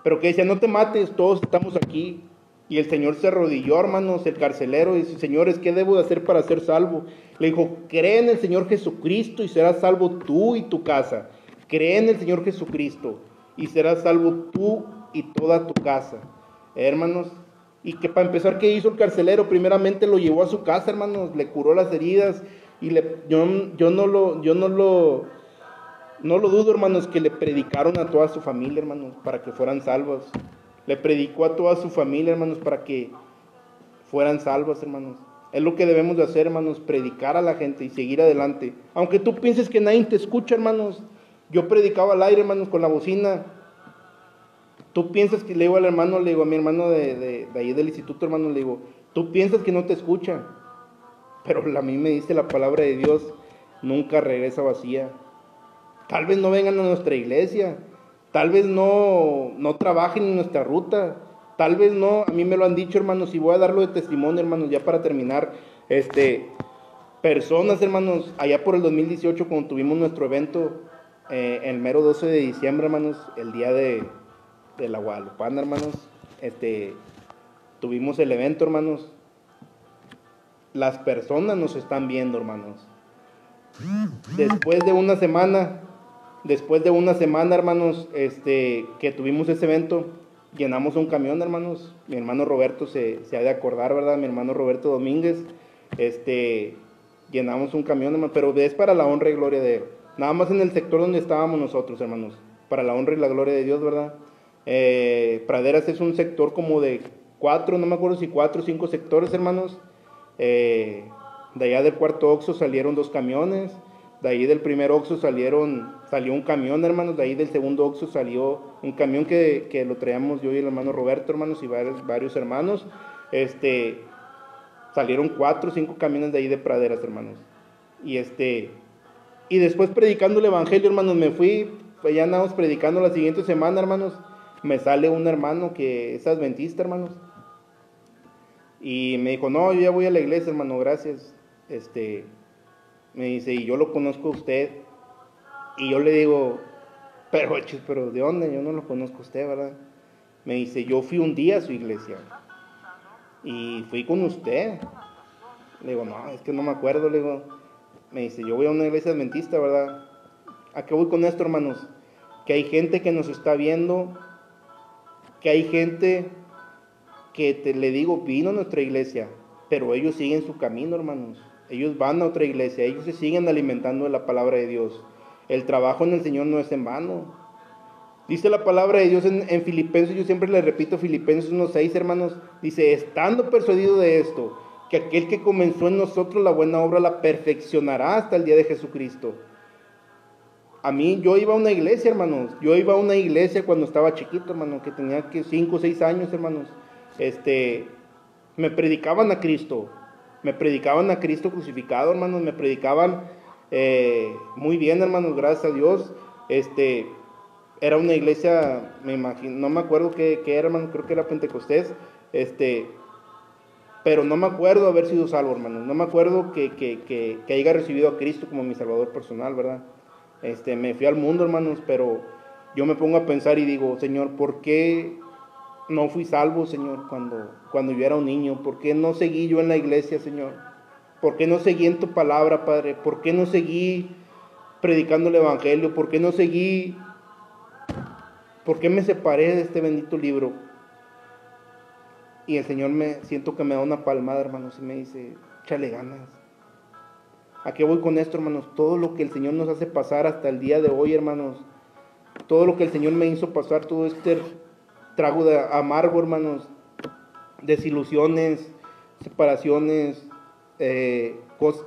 Pero que decía, no te mates, todos estamos aquí. Y el Señor se arrodilló, hermanos, el carcelero, y dice, señores, ¿qué debo de hacer para ser salvo? Le dijo, cree en el Señor Jesucristo y serás salvo tú y tu casa. Cree en el Señor Jesucristo y serás salvo tú y toda tu casa. Hermanos, y que para empezar, ¿qué hizo el carcelero? Primeramente lo llevó a su casa, hermanos, le curó las heridas, y yo no lo dudo, hermanos, que le predicaron a toda su familia, hermanos, para que fueran salvos. Le predicó a toda su familia, hermanos, para que fueran salvos, hermanos. Es lo que debemos de hacer, hermanos, predicar a la gente y seguir adelante. Aunque tú pienses que nadie te escucha, hermanos. Yo predicaba al aire, hermanos, con la bocina. Tú piensas que, le digo al hermano, le digo a mi hermano de ahí del instituto, hermano, le digo, tú piensas que no te escuchan. Pero a mí me dice la palabra de Dios, nunca regresa vacía. Tal vez no vengan a nuestra iglesia, tal vez no trabajen en nuestra ruta, tal vez no, a mí me lo han dicho, hermanos, y voy a darlo de testimonio, hermanos, ya para terminar, personas, hermanos, allá por el 2018, cuando tuvimos nuestro evento, el mero 12 de diciembre, hermanos, el día de la Guadalupana, hermanos, tuvimos el evento, hermanos, las personas nos están viendo, hermanos. Después de una semana, hermanos, que tuvimos ese evento, llenamos un camión, hermanos. Mi hermano Roberto se ha de acordar, ¿verdad? Mi hermano Roberto Domínguez, llenamos un camión, hermano, pero es para la honra y gloria de Él. Nada más en el sector donde estábamos nosotros, hermanos, para la honra y la gloria de Dios, ¿verdad? Praderas es un sector como de 4, no me acuerdo si 4 o 5 sectores, hermanos. De allá del cuarto Oxxo salieron 2 camiones. De ahí del primer Oxxo salió un camión, hermanos. De ahí del segundo Oxxo salió un camión que lo traíamos yo y el hermano Roberto, hermanos, y varios hermanos. Salieron 4 o 5 camiones de ahí de Praderas, hermanos. Y después predicando el evangelio, hermanos, me fui, pues ya andamos predicando la siguiente semana, hermanos. Me sale un hermano que es adventista, hermanos. Y me dijo, no, yo ya voy a la iglesia, hermano, gracias. Me dice, y yo lo conozco a usted. Y yo le digo, pero ¿de dónde? Yo no lo conozco a usted, ¿verdad? Me dice, yo fui un día a su iglesia. Y fui con usted. Le digo, no, es que no me acuerdo, le digo. Me dice, yo voy a una iglesia adventista, ¿verdad? ¿A qué voy con esto, hermanos? Que hay gente que nos está viendo, que hay gente que le digo, vino a nuestra iglesia, pero ellos siguen su camino, hermanos. Ellos van a otra iglesia, ellos se siguen alimentando de la palabra de Dios. El trabajo en el Señor no es en vano. Dice la palabra de Dios en Filipenses, yo siempre le repito, Filipenses 1:6, hermanos, dice, estando persuadido de esto, que aquel que comenzó en nosotros la buena obra la perfeccionará hasta el día de Jesucristo. Yo iba a una iglesia, hermanos, yo iba a una iglesia cuando estaba chiquito, hermano, que tenía 5 o 6 años, hermanos. Me predicaban a Cristo crucificado, hermanos, me predicaban muy bien, hermanos, gracias a Dios. Era una iglesia, me imagino, no me acuerdo qué era, hermano, creo que era Pentecostés, pero no me acuerdo haber sido salvo, hermanos, no me acuerdo que haya recibido a Cristo como mi Salvador personal, ¿verdad? Me fui al mundo, hermanos, pero yo me pongo a pensar y digo, Señor, ¿por qué no fui salvo, Señor, cuando yo era un niño? ¿Por qué no seguí yo en la iglesia, Señor? ¿Por qué no seguí en tu palabra, Padre? ¿Por qué no seguí predicando el evangelio? ¿Por qué me separé de este bendito libro? Y el Señor siento que me da una palmada, hermanos, y me dice, échale ganas. ¿A qué voy con esto, hermanos? Todo lo que el Señor nos hace pasar hasta el día de hoy, hermanos, todo lo que el Señor me hizo pasar, todo este trago de amargo, hermanos, desilusiones, separaciones,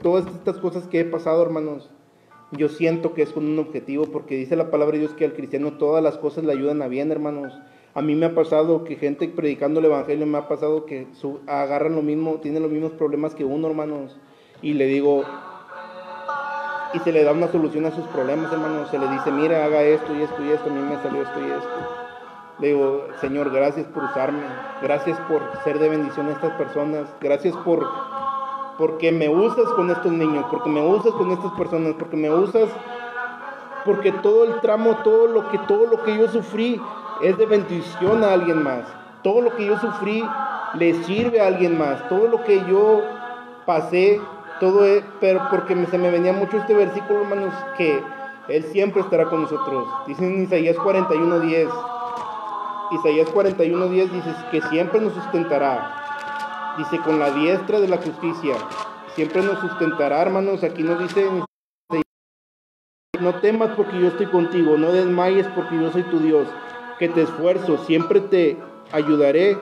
todas estas cosas que he pasado, hermanos, yo siento que es con un objetivo, porque dice la palabra de Dios que al cristiano todas las cosas le ayudan a bien, hermanos. A mí me ha pasado que gente predicando el evangelio, me ha pasado que agarran lo mismo, tienen los mismos problemas que uno, hermanos, y le digo, y se le da una solución a sus problemas, hermanos. Se le dice, mira, haga esto y esto y esto, a mí me salió esto y esto. Le digo, Señor, gracias por usarme, gracias por ser de bendición a estas personas, gracias porque me usas con estos niños, porque me usas con estas personas, porque me usas, porque todo el tramo, todo lo que yo sufrí es de bendición a alguien más. Todo lo que yo sufrí le sirve a alguien más. Todo lo que yo pasé, pero porque se me venía mucho este versículo, hermanos, que Él siempre estará con nosotros. Dice en Isaías 41:10. Isaías 41:10 dice que siempre nos sustentará. Dice, con la diestra de la justicia, siempre nos sustentará, hermanos. Aquí nos dice, no temas porque yo estoy contigo, no desmayes porque yo soy tu Dios, que te esfuerzo, siempre te ayudaré,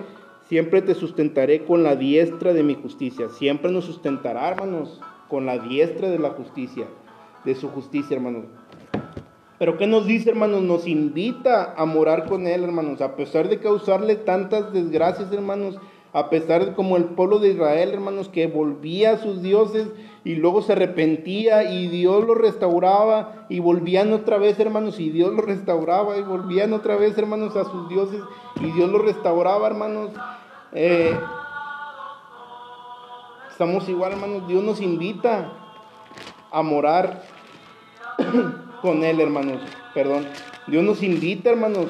siempre te sustentaré con la diestra de mi justicia. Siempre nos sustentará, hermanos, con la diestra de la justicia, de su justicia, hermanos. Pero ¿qué nos dice, hermanos? Nos invita a morar con Él, hermanos, a pesar de causarle tantas desgracias, hermanos, a pesar de como el pueblo de Israel, hermanos, que volvía a sus dioses y luego se arrepentía y Dios lo restauraba y volvían otra vez, hermanos, y Dios lo restauraba y volvían otra vez, hermanos, a sus dioses y Dios lo restauraba, hermanos. Estamos igual, hermanos. Dios nos invita a morar con Él, hermanos. Dios nos invita, hermanos,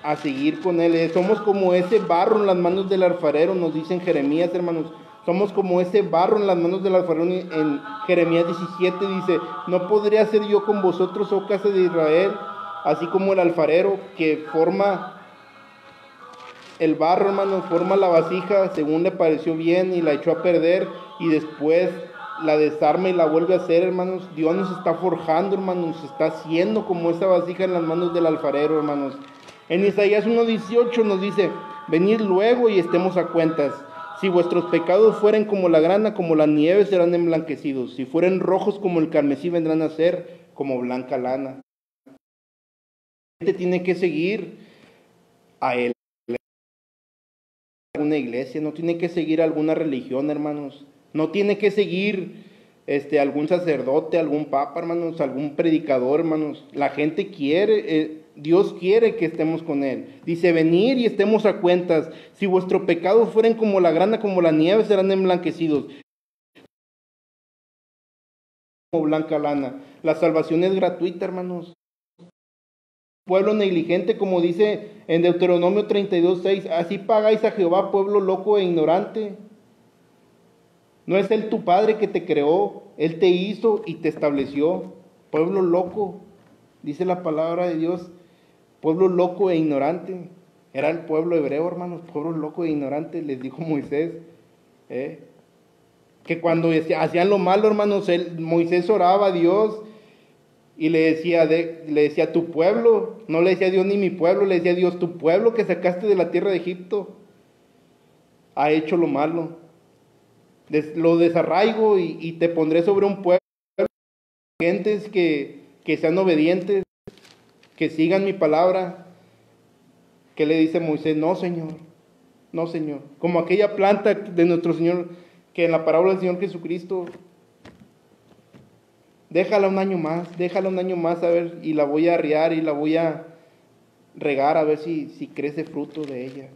a seguir con Él. Somos como ese barro en las manos del alfarero, nos dice en Jeremías, hermanos. Somos como ese barro en las manos del alfarero. En Jeremías 17 dice, no podría ser yo con vosotros, oh casa de Israel, así como el alfarero que forma el barro, hermanos, forma la vasija según le pareció bien y la echó a perder y después la desarma y la vuelve a hacer, hermanos. Dios nos está forjando, hermanos, nos está haciendo como esa vasija en las manos del alfarero, hermanos. En Isaías 1:18 nos dice, venid luego y estemos a cuentas. Si vuestros pecados fueren como la grana, como la nieve, serán emblanquecidos. Si fueren rojos como el carmesí, vendrán a ser como blanca lana. La gente tiene que seguir a Él. Alguna iglesia, no tiene que seguir alguna religión, hermanos. No tiene que seguir algún sacerdote, algún papa, hermanos, algún predicador, hermanos. La gente quiere, Dios quiere que estemos con Él. Dice, venir y estemos a cuentas. Si vuestros pecados fueren como la grana, como la nieve, serán emblanquecidos. Como blanca lana. La salvación es gratuita, hermanos. Pueblo negligente, como dice en Deuteronomio 32:6, así pagáis a Jehová, pueblo loco e ignorante. No es Él tu Padre que te creó, Él te hizo y te estableció. Pueblo loco, dice la palabra de Dios, pueblo loco e ignorante. Era el pueblo hebreo, hermanos, pueblo loco e ignorante, les dijo Moisés. Que cuando hacían lo malo, hermanos, Moisés oraba a Dios y le decía tu pueblo, no le decía Dios ni mi pueblo, le decía Dios, tu pueblo que sacaste de la tierra de Egipto ha hecho lo malo. Lo desarraigo y te pondré sobre un pueblo, gentes que sean obedientes, que sigan mi palabra. ¿Qué le dice Moisés? No, Señor, no, Señor. Como aquella planta de nuestro Señor, que en la parábola del Señor Jesucristo, déjala un año más a ver, y la voy a arriar y la voy a regar a ver si crece fruto de ella.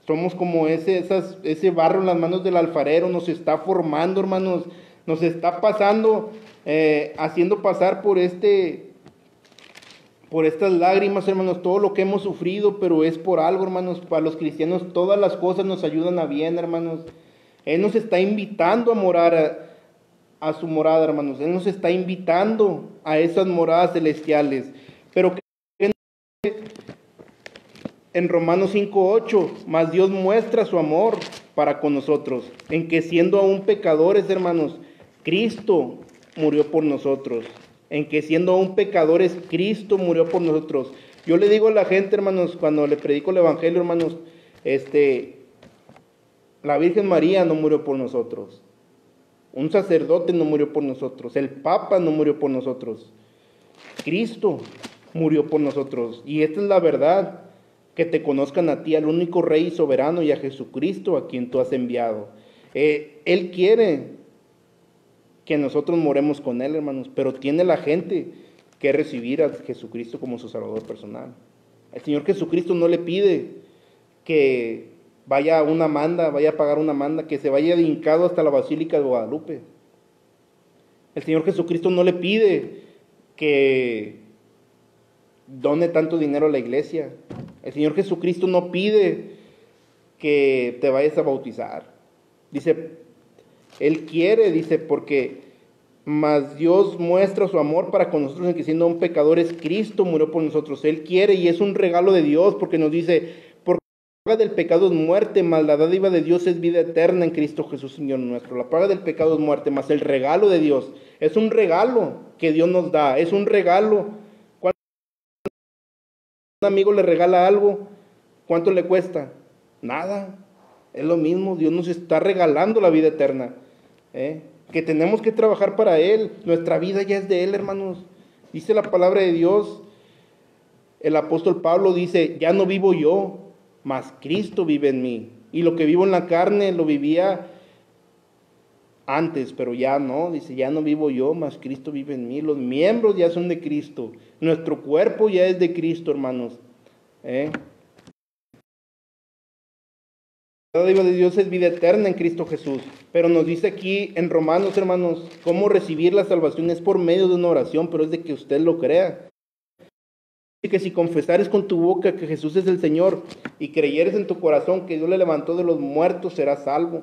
Somos como ese barro en las manos del alfarero, nos está formando, hermanos, nos está pasando, haciendo pasar por estas lágrimas, hermanos, todo lo que hemos sufrido, pero es por algo, hermanos. Para los cristianos todas las cosas nos ayudan a bien, hermanos. Él nos está invitando a morar a su morada, hermanos. Él nos está invitando a esas moradas celestiales. Pero en Romanos 5:8, mas Dios muestra su amor para con nosotros, en que siendo aún pecadores, hermanos, Cristo murió por nosotros. en que siendo aún pecadores, Cristo murió por nosotros. Yo le digo a la gente, hermanos, cuando le predico el Evangelio, hermanos, la Virgen María no murió por nosotros. Un sacerdote no murió por nosotros. El Papa no murió por nosotros. Cristo murió por nosotros. Y esta es la verdad, que te conozcan a ti, al único Rey soberano, y a Jesucristo, a quien tú has enviado. Él quiere que nosotros moremos con Él, hermanos, pero tiene la gente que recibir a Jesucristo como su Salvador personal. El Señor Jesucristo no le pide que vaya a una manda, vaya a pagar una manda, que se vaya de hincado hasta la Basílica de Guadalupe. El Señor Jesucristo no le pide que done tanto dinero a la iglesia. El Señor Jesucristo no pide que te vayas a bautizar. Dice, Él quiere, dice, porque mas Dios muestra su amor para con nosotros en que siendo un pecadores, Cristo murió por nosotros. Él quiere, y es un regalo de Dios, porque nos dice, porque la paga del pecado es muerte, mas la dádiva de Dios es vida eterna en Cristo Jesús, Señor nuestro. La paga del pecado es muerte, mas el regalo de Dios es un regalo que Dios nos da, es un regalo. Cuando un amigo le regala algo, ¿cuánto le cuesta? Nada. Es lo mismo, Dios nos está regalando la vida eterna, que tenemos que trabajar para Él. Nuestra vida ya es de Él, hermanos. Dice la palabra de Dios, el apóstol Pablo dice, ya no vivo yo, mas Cristo vive en mí. Y lo que vivo en la carne lo vivía antes, pero ya no, dice, ya no vivo yo, mas Cristo vive en mí. Los miembros ya son de Cristo, nuestro cuerpo ya es de Cristo, hermanos. La dádiva de Dios es vida eterna en Cristo Jesús. Pero nos dice aquí en Romanos, hermanos, cómo recibir la salvación es por medio de una oración, pero es de que usted lo crea. Dice que si confesares con tu boca que Jesús es el Señor y creyeres en tu corazón que Dios le levantó de los muertos, serás salvo.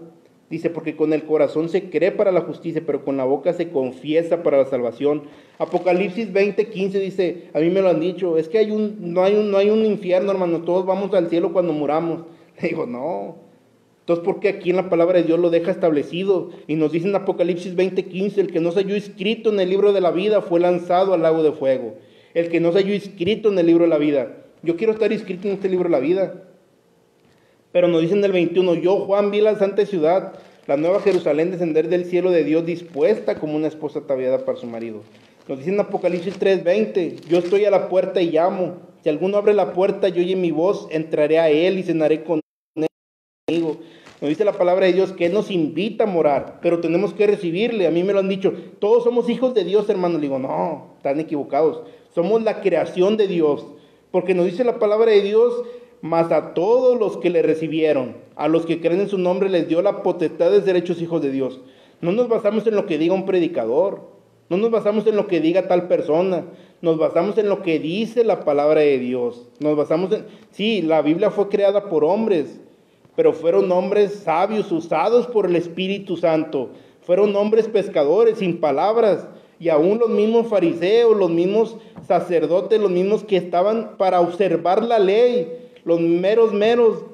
Dice, porque con el corazón se cree para la justicia, pero con la boca se confiesa para la salvación. Apocalipsis 20:15 dice, a mí me lo han dicho, es que no hay un infierno, hermano, todos vamos al cielo cuando muramos. Le digo, no. Entonces, ¿por qué aquí en la palabra de Dios lo deja establecido? Y nos dice en Apocalipsis 20:15, el que no se halló inscrito en el libro de la vida fue lanzado al lago de fuego. El que no se halló inscrito en el libro de la vida. Yo quiero estar inscrito en este libro de la vida. Pero nos dice en el 21, yo, Juan, vi la santa ciudad, la nueva Jerusalén, descender del cielo de Dios, dispuesta como una esposa ataviada para su marido. Nos dice en Apocalipsis 3:20, yo estoy a la puerta y llamo. Si alguno abre la puerta y oye mi voz, entraré a él y cenaré con él. Nos dice la palabra de Dios que Él nos invita a morar, pero tenemos que recibirle. A mí me lo han dicho, todos somos hijos de Dios, hermano. Le digo, no, están equivocados. Somos la creación de Dios, porque nos dice la palabra de Dios, mas a todos los que le recibieron, a los que creen en su nombre, les dio la potestad de ser hechos hijos de Dios. No nos basamos en lo que diga un predicador, no nos basamos en lo que diga tal persona, nos basamos en lo que dice la palabra de Dios. Sí, la Biblia fue creada por hombres, pero fueron hombres sabios, usados por el Espíritu Santo. Fueron hombres pescadores, sin palabras. Y aún los mismos fariseos, los mismos sacerdotes, los mismos que estaban para observar la ley, los meros,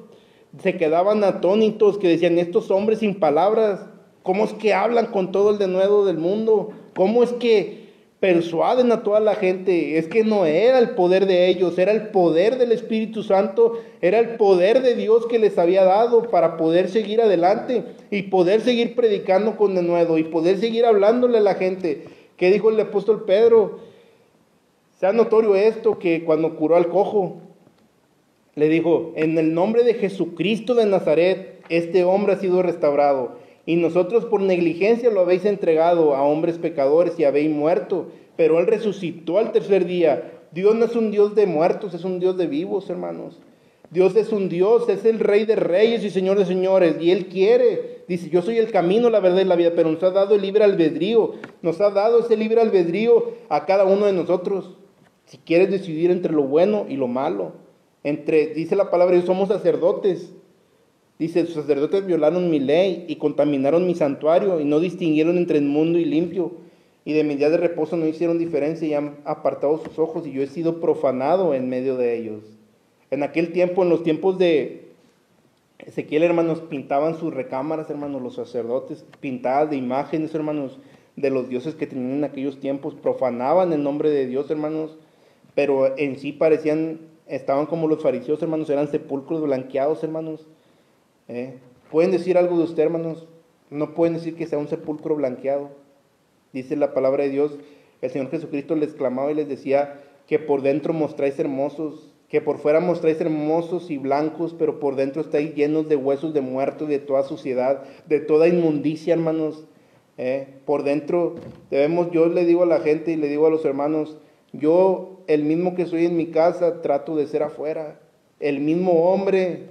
se quedaban atónitos, que decían, estos hombres sin palabras, ¿cómo es que hablan con todo el denuedo del mundo? ¿Cómo es que persuaden a toda la gente? Es que no era el poder de ellos, era el poder del Espíritu Santo, era el poder de Dios que les había dado para poder seguir adelante y poder seguir predicando con denuedo y poder seguir hablándole a la gente. ¿Qué dijo el apóstol Pedro? Sea notorio esto, que cuando curó al cojo, le dijo, en el nombre de Jesucristo de Nazaret, este hombre ha sido restaurado. Y nosotros por negligencia lo habéis entregado a hombres pecadores y habéis muerto. Pero Él resucitó al tercer día. Dios no es un Dios de muertos, es un Dios de vivos, hermanos. Dios es un Dios, es el Rey de reyes y Señor de señores. Y Él quiere, dice, yo soy el camino, la verdad y la vida. Pero nos ha dado el libre albedrío. Nos ha dado ese libre albedrío a cada uno de nosotros. Si quieres decidir entre lo bueno y lo malo. Dice la palabra, Dios, somos sacerdotes. Dice, los sacerdotes violaron mi ley y contaminaron mi santuario y no distinguieron entre inmundo y limpio. Y de mi día de reposo no hicieron diferencia y han apartado sus ojos y yo he sido profanado en medio de ellos. En aquel tiempo, en los tiempos de Ezequiel, hermanos, pintaban sus recámaras, hermanos, los sacerdotes, pintadas de imágenes, hermanos, de los dioses que tenían en aquellos tiempos, profanaban el nombre de Dios, hermanos, pero en sí estaban como los fariseos, hermanos, eran sepulcros blanqueados, hermanos. ¿Pueden decir algo de usted, hermanos? No pueden decir que sea un sepulcro blanqueado. Dice la palabra de Dios, el Señor Jesucristo les clamaba y les decía que por dentro mostráis hermosos, que por fuera mostráis hermosos y blancos, pero por dentro estáis llenos de huesos de muertos, de toda suciedad, de toda inmundicia, hermanos. Por dentro yo le digo a la gente y le digo a los hermanos, yo, el mismo que soy en mi casa, trato de ser afuera. El mismo hombre,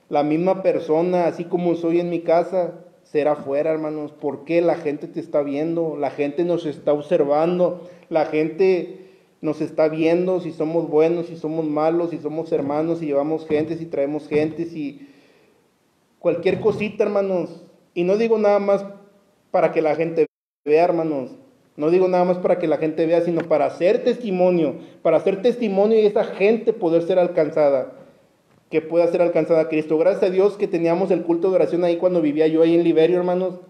la misma persona, así como soy en mi casa, ser afuera, hermanos. ¿Por qué? La gente te está viendo, la gente nos está observando, la gente nos está viendo si somos buenos, si somos malos, si somos hermanos, si llevamos gente, si traemos gente, si cualquier cosita, hermanos. Y no digo nada más para que la gente vea, hermanos. No digo nada más para que la gente vea, sino para hacer testimonio y esa gente poder ser alcanzada, que pueda ser alcanzada a Cristo. Gracias a Dios que teníamos el culto de oración ahí cuando vivía yo ahí en Liberio, hermanos.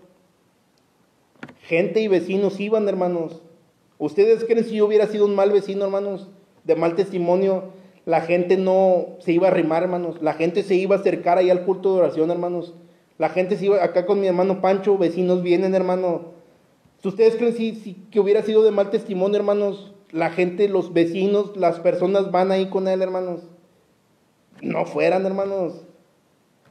Gente y vecinos iban, hermanos. ¿Ustedes creen si yo hubiera sido un mal vecino, hermanos, de mal testimonio? La gente no se iba a arrimar, hermanos. La gente se iba a acercar ahí al culto de oración, hermanos. La gente se iba, acá con mi hermano Pancho, vecinos vienen, hermano. ¿Ustedes creen que hubiera sido de mal testimonio, hermanos? La gente, los vecinos, las personas van ahí con él, hermanos. No fueran, hermanos.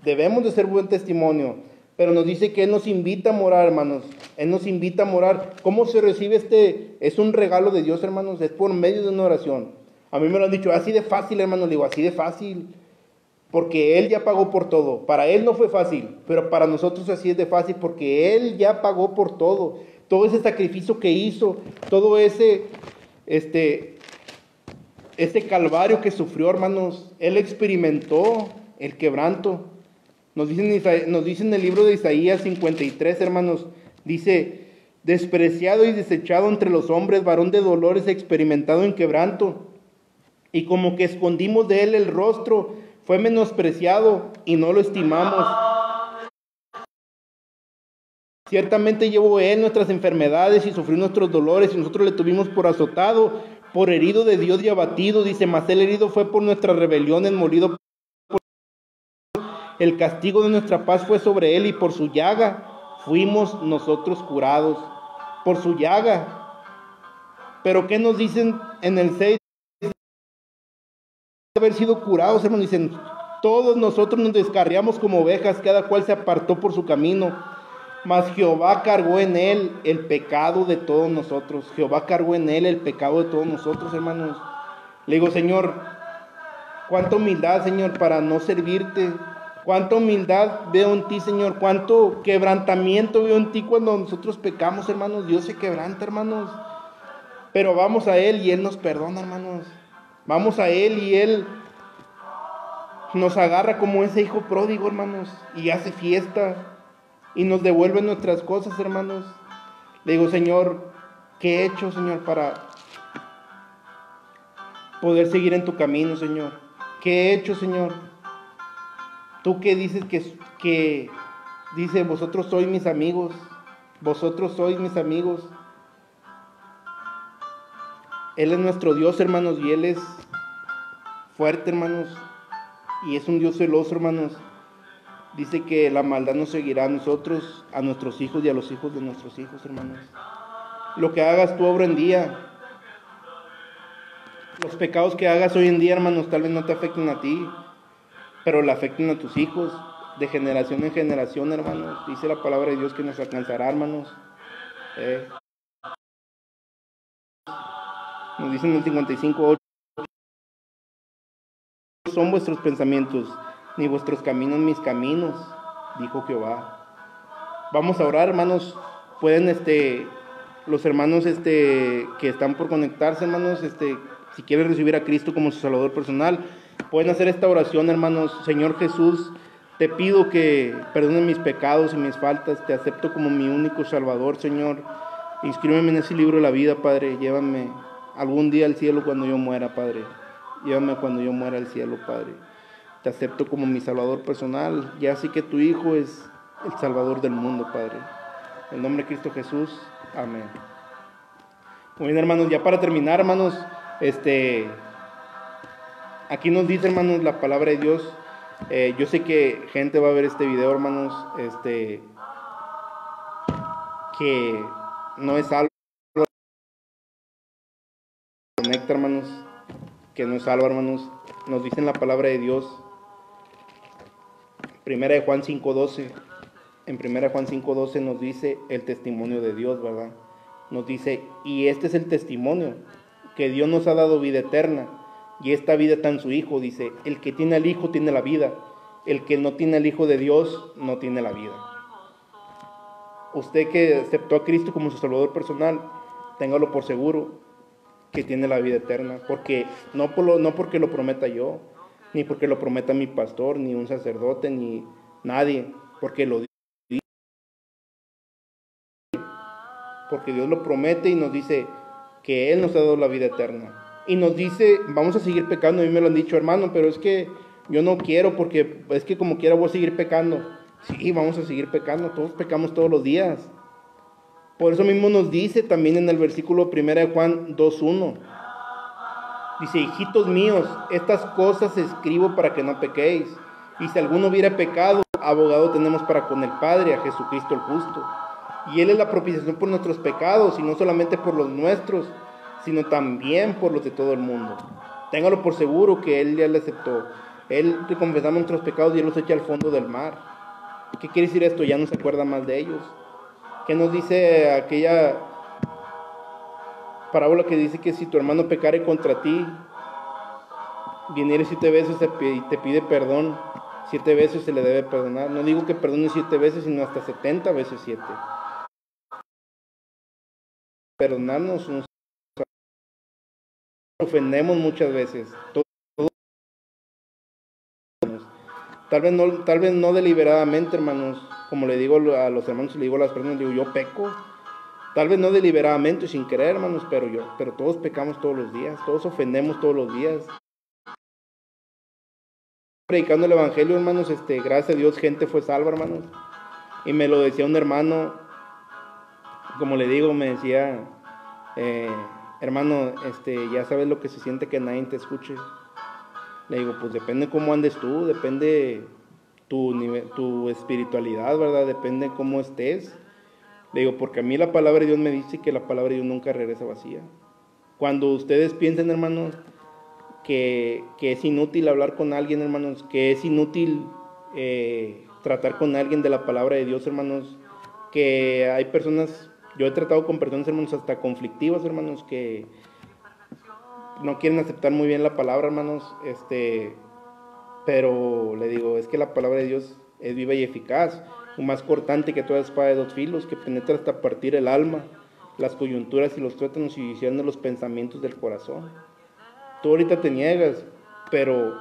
Debemos de ser buen testimonio. Pero nos dice que Él nos invita a morar, hermanos. Él nos invita a morar. ¿Cómo se recibe Es un regalo de Dios, hermanos. Es por medio de una oración. A mí me lo han dicho así de fácil, hermanos. Le digo, así de fácil. Porque Él ya pagó por todo. Para Él no fue fácil, pero para nosotros así es de fácil porque Él ya pagó por todo. Todo ese sacrificio que hizo, todo ese calvario que sufrió, hermanos. Él experimentó el quebranto. Nos dice en el libro de Isaías 53, hermanos, dice, despreciado y desechado entre los hombres, varón de dolores, experimentado en quebranto. Y como que escondimos de Él el rostro, fue menospreciado y no lo estimamos. Ciertamente llevó Él nuestras enfermedades y sufrió nuestros dolores, y nosotros le tuvimos por azotado, por herido de Dios y abatido. Dice, mas Él herido fue por nuestras rebeliones, molido por el castigo de nuestra paz fue sobre Él, y por su llaga fuimos nosotros curados. Por su llaga. Pero ¿qué nos dicen en el 6? Haber sido curados, hermanos, dicen, todos nosotros nos descarriamos como ovejas, cada cual se apartó por su camino, mas Jehová cargó en Él el pecado de todos nosotros. Jehová cargó en Él el pecado de todos nosotros, hermanos. Le digo, Señor, cuánta humildad, Señor, para no servirte. Cuánta humildad veo en ti, Señor. Cuánto quebrantamiento veo en ti cuando nosotros pecamos, hermanos. Dios se quebranta, hermanos. Pero vamos a Él y Él nos perdona, hermanos. Vamos a Él y Él nos agarra como ese hijo pródigo, hermanos, y hace fiesta y nos devuelve nuestras cosas, hermanos. Le digo, Señor, ¿qué he hecho, Señor, para poder seguir en tu camino, Señor? ¿Qué he hecho, Señor? Tú que dices que dice, vosotros sois mis amigos, vosotros sois mis amigos. Él es nuestro Dios, hermanos, y Él es fuerte, hermanos, y es un Dios celoso, hermanos. Dice que la maldad nos seguirá a nosotros, a nuestros hijos y a los hijos de nuestros hijos, hermanos. Lo que hagas tú obra en día, los pecados que hagas hoy en día, hermanos, tal vez no te afecten a ti, pero le afecten a tus hijos, de generación en generación, hermanos. Dice la palabra de Dios que nos alcanzará, hermanos. Nos dice en el 55:8, son vuestros pensamientos, ni vuestros caminos mis caminos, dijo Jehová. Vamos a orar, hermanos. Pueden, los hermanos, que están por conectarse, hermanos, si quieren recibir a Cristo como su Salvador personal, pueden hacer esta oración, hermanos. Señor Jesús, te pido que perdones mis pecados y mis faltas. Te acepto como mi único Salvador, Señor. Inscríbeme en ese libro de la vida, Padre. Llévame algún día al cielo cuando yo muera, Padre. Llévame cuando yo muera al cielo, Padre. Te acepto como mi Salvador personal. Ya sé que tu Hijo es el Salvador del mundo, Padre. En el nombre de Cristo Jesús. Amén. Muy bien, hermanos, ya para terminar, hermanos, aquí nos dice, hermanos, la palabra de Dios. Yo sé que gente va a ver este video, hermanos, que no es algo conecta, hermanos, que no es salvo, hermanos. Nos dice en la palabra de Dios, Primera de Juan 5:12. En Primera de Juan 5:12 nos dice el testimonio de Dios, ¿verdad? Nos dice, y este es el testimonio, que Dios nos ha dado vida eterna, y esta vida está en su Hijo. Dice, el que tiene al Hijo tiene la vida, el que no tiene al Hijo de Dios no tiene la vida. Usted que aceptó a Cristo como su Salvador personal, téngalo por seguro que tiene la vida eterna, porque no porque lo prometa yo, ni porque lo prometa mi pastor, ni un sacerdote, ni nadie, porque lo dice, porque Dios lo promete y nos dice que Él nos ha dado la vida eterna. Y nos dice, vamos a seguir pecando. A mí me lo han dicho, hermano, pero es que yo no quiero, porque es que como quiera voy a seguir pecando. Sí, vamos a seguir pecando, todos pecamos todos los días. Por eso mismo nos dice también en el versículo 1 de Juan 2:1. Dice, hijitos míos, estas cosas escribo para que no pequéis. Y si alguno hubiera pecado, abogado tenemos para con el Padre, a Jesucristo el justo. Y Él es la propiciación por nuestros pecados, y no solamente por los nuestros, sino también por los de todo el mundo. Téngalo por seguro que Él ya le aceptó. Él le confesamos nuestros pecados y Él los echa al fondo del mar. ¿Qué quiere decir esto? Ya no se acuerda más de ellos. ¿Qué nos dice aquella parábola que dice que si tu hermano pecare contra ti, viniere 7 veces y te pide perdón, 7 veces se le debe perdonar? No digo que perdone 7 veces, sino hasta 70 veces 7. Perdonarnos, nos ofendemos muchas veces. Tal vez no deliberadamente, hermanos, como le digo a los hermanos, le digo a las personas, digo, yo peco. Tal vez no deliberadamente, sin querer, hermanos, pero todos pecamos todos los días, todos ofendemos todos los días. Predicando el evangelio, hermanos, gracias a Dios, gente fue salva, hermanos. Y me lo decía un hermano, como le digo, me decía, hermano, ya sabes lo que se siente que nadie te escuche. Le digo, pues depende cómo andes tú, depende tu espiritualidad, ¿verdad? Depende cómo estés. Le digo, porque a mí la palabra de Dios me dice que la palabra de Dios nunca regresa vacía. Cuando ustedes piensen, hermanos, que es inútil hablar con alguien, hermanos, que es inútil tratar con alguien de la palabra de Dios, hermanos, que hay personas, yo he tratado con personas, hermanos, hasta conflictivas, hermanos, que no quieren aceptar muy bien la palabra, hermanos, pero le digo, es que la palabra de Dios es viva y eficaz, más cortante que toda espada de 2 filos, que penetra hasta partir el alma, las coyunturas y los tuétanos, y discierne los pensamientos del corazón. Tú ahorita te niegas, pero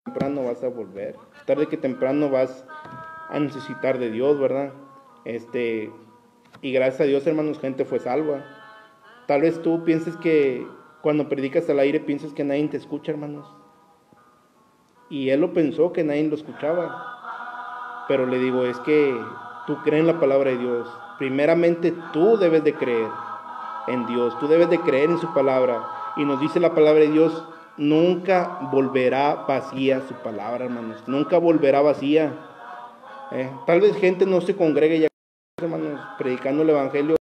temprano vas a volver, tarde que temprano vas a necesitar de Dios, ¿verdad? Y gracias a Dios, hermanos, gente fue salva. Tal vez tú pienses que cuando predicas al aire piensas que nadie te escucha, hermanos. Y él lo pensó, que nadie lo escuchaba. Pero le digo, es que tú crees en la palabra de Dios. Primeramente tú debes de creer en Dios, tú debes de creer en su palabra. Y nos dice la palabra de Dios, nunca volverá vacía su palabra, hermanos. Nunca volverá vacía. Tal vez gente no se congregue ya, hermanos, predicando el evangelio